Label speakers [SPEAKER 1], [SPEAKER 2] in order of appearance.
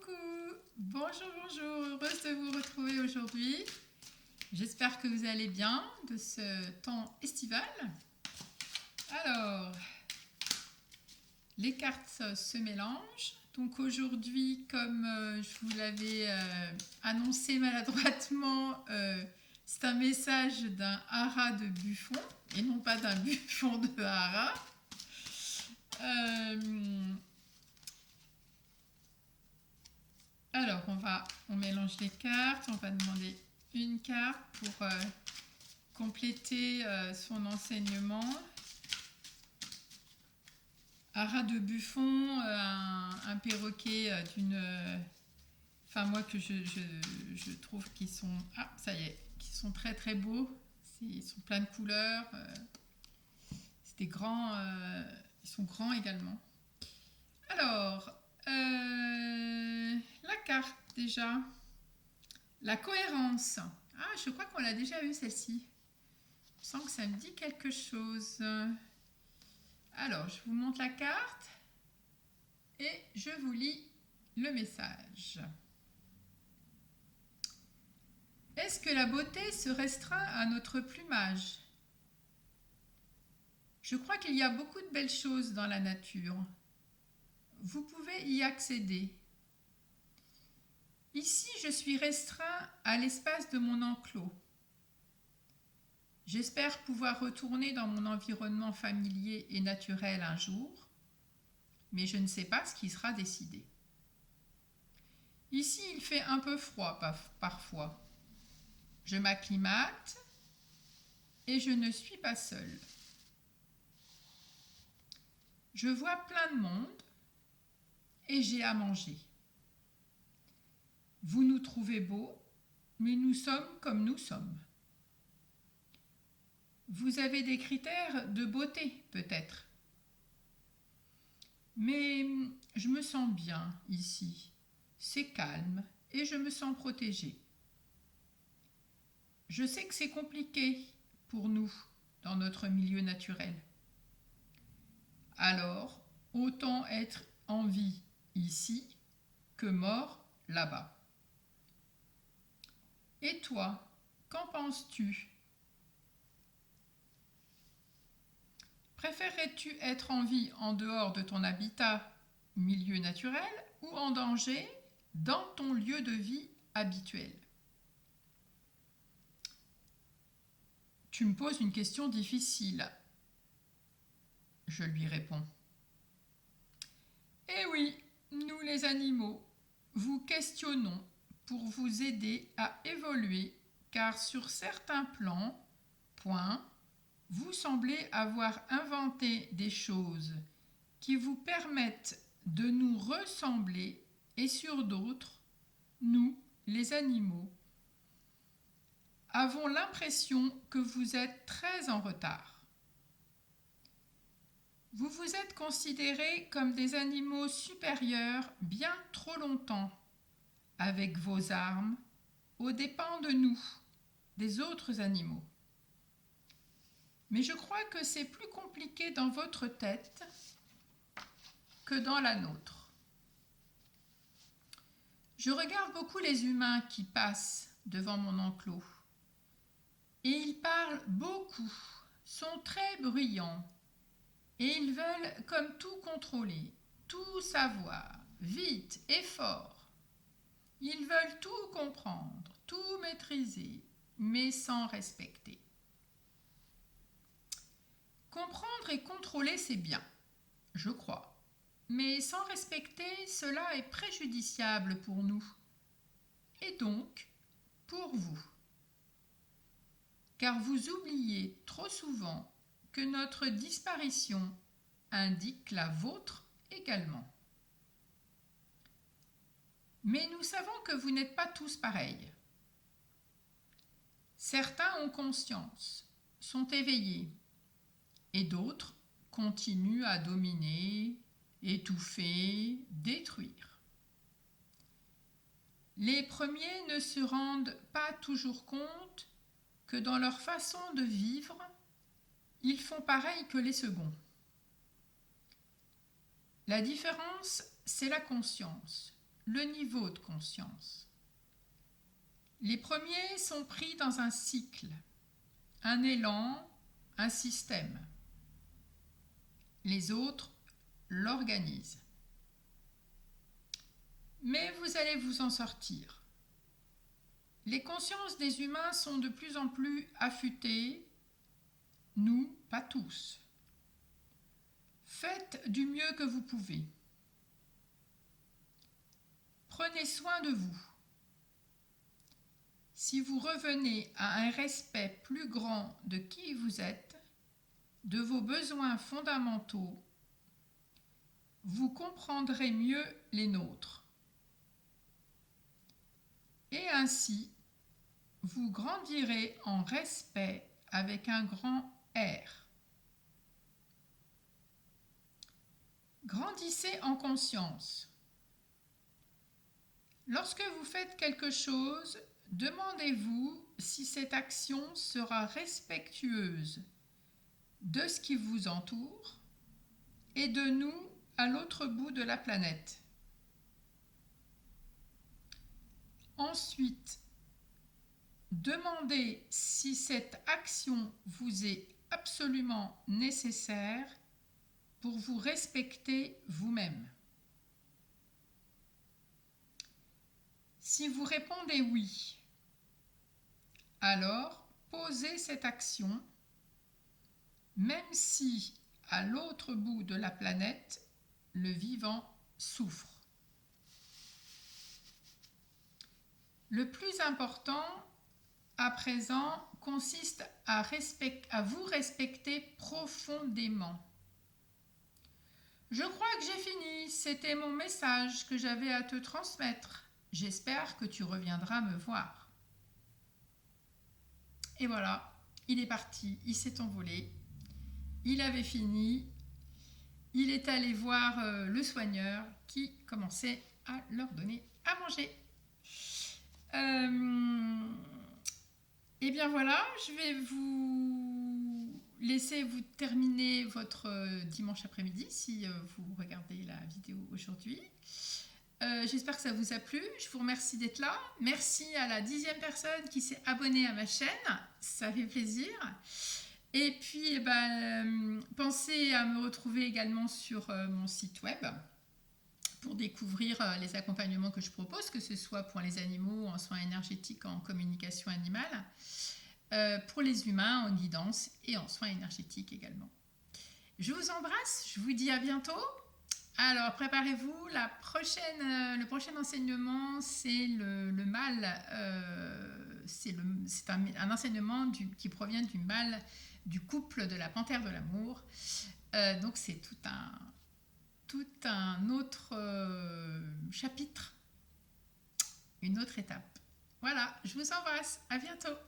[SPEAKER 1] Coucou, bonjour, heureuse de vous retrouver aujourd'hui. J'espère que vous allez bien de ce temps estival. Alors, les cartes se mélangent. Donc aujourd'hui, comme je vous l'avais annoncé maladroitement, c'est un message d'un hara de Buffon et non pas d'un Buffon de hara. Alors, on mélange les cartes, on va demander une carte pour compléter son enseignement. Hara de Buffon, un perroquet d'une... Enfin, moi, que je trouve qu'ils sont... Ah, ça y est, qu'ils sont très très beaux. Ils sont plein de couleurs. C'est des grands... ils sont grands également. Alors... la carte déjà, la cohérence. Ah, je crois qu'on l'a déjà eu celle-ci. Je sens que ça me dit quelque chose. Alors, je vous montre la carte et je vous lis le message. Est-ce que la beauté se restreint à notre plumage? Je crois qu'il y a beaucoup de belles choses dans la nature. Vous pouvez y accéder. Ici, je suis restreint à l'espace de mon enclos. J'espère pouvoir retourner dans mon environnement familier et naturel un jour, mais je ne sais pas ce qui sera décidé. Ici, il fait un peu froid parfois. Je m'acclimate et je ne suis pas seule. Je vois plein de monde et j'ai à manger. Vous nous trouvez beaux, mais nous sommes comme nous sommes. Vous avez des critères de beauté, peut-être. Mais je me sens bien ici. C'est calme et je me sens protégée. Je sais que c'est compliqué pour nous dans notre milieu naturel. Alors, autant être en vie ici que mort là-bas. Et toi, qu'en penses-tu? Préférerais-tu être en vie en dehors de ton habitat, milieu naturel, ou en danger dans ton lieu de vie habituel? Tu me poses une question difficile. Je lui réponds. Eh oui, nous les animaux, vous questionnons pour vous aider à évoluer, car sur certains plans, vous semblez avoir inventé des choses qui vous permettent de nous ressembler, et sur d'autres, nous, les animaux, avons l'impression que vous êtes très en retard. Vous vous êtes considérés comme des animaux supérieurs bien trop longtemps, avec vos armes, aux dépens de nous, des autres animaux. Mais je crois que c'est plus compliqué dans votre tête que dans la nôtre. Je regarde beaucoup les humains qui passent devant mon enclos. Et ils parlent beaucoup, sont très bruyants. Et ils veulent comme tout contrôler, tout savoir, vite et fort. Ils veulent tout comprendre, tout maîtriser, mais sans respecter. Comprendre et contrôler, c'est bien, je crois. Mais sans respecter, cela est préjudiciable pour nous. Et donc, pour vous. Car vous oubliez trop souvent que notre disparition indique la vôtre également. Mais nous savons que vous n'êtes pas tous pareils. Certains ont conscience, sont éveillés, et d'autres continuent à dominer, étouffer, détruire. Les premiers ne se rendent pas toujours compte que dans leur façon de vivre, ils font pareil que les seconds. La différence, c'est la conscience. le niveau de conscience. Les premiers sont pris dans un cycle, un élan, un système. Les autres l'organisent. Mais vous allez vous en sortir. Les consciences des humains sont de plus en plus affûtées, nous, pas tous. Faites du mieux que vous pouvez. Prenez soin de vous. Si vous revenez à un respect plus grand de qui vous êtes, de vos besoins fondamentaux, vous comprendrez mieux les nôtres. Et ainsi, vous grandirez en respect avec un grand R. Grandissez en conscience. Lorsque vous faites quelque chose, demandez-vous si cette action sera respectueuse de ce qui vous entoure et de nous à l'autre bout de la planète. Ensuite, demandez si cette action vous est absolument nécessaire pour vous respecter vous-même. Si vous répondez oui, alors posez cette action, même si à l'autre bout de la planète, le vivant souffre. Le plus important à présent consiste à vous respecter profondément. Je crois que j'ai fini, c'était mon message que j'avais à te transmettre. J'espère que tu reviendras me voir. Et voilà, il est parti, il s'est envolé, il avait fini, il est allé voir le soigneur qui commençait à leur donner à manger. Et bien voilà, je vais vous laisser vous terminer votre dimanche après-midi si vous regardez la vidéo aujourd'hui. J'espère que ça vous a plu. Je vous remercie d'être là. Merci à la 10e personne qui s'est abonnée à ma chaîne. Ça fait plaisir. Et puis, pensez à me retrouver également sur mon site web pour découvrir les accompagnements que je propose, que ce soit pour les animaux en soins énergétiques, en communication animale, pour les humains en guidance et en soins énergétiques également. Je vous embrasse, je vous dis à bientôt. Alors, préparez-vous, le prochain enseignement, c'est le mal, c'est un enseignement qui provient du mal du couple de la panthère de l'amour. Donc, c'est tout un autre chapitre, une autre étape. Voilà, je vous embrasse, à bientôt.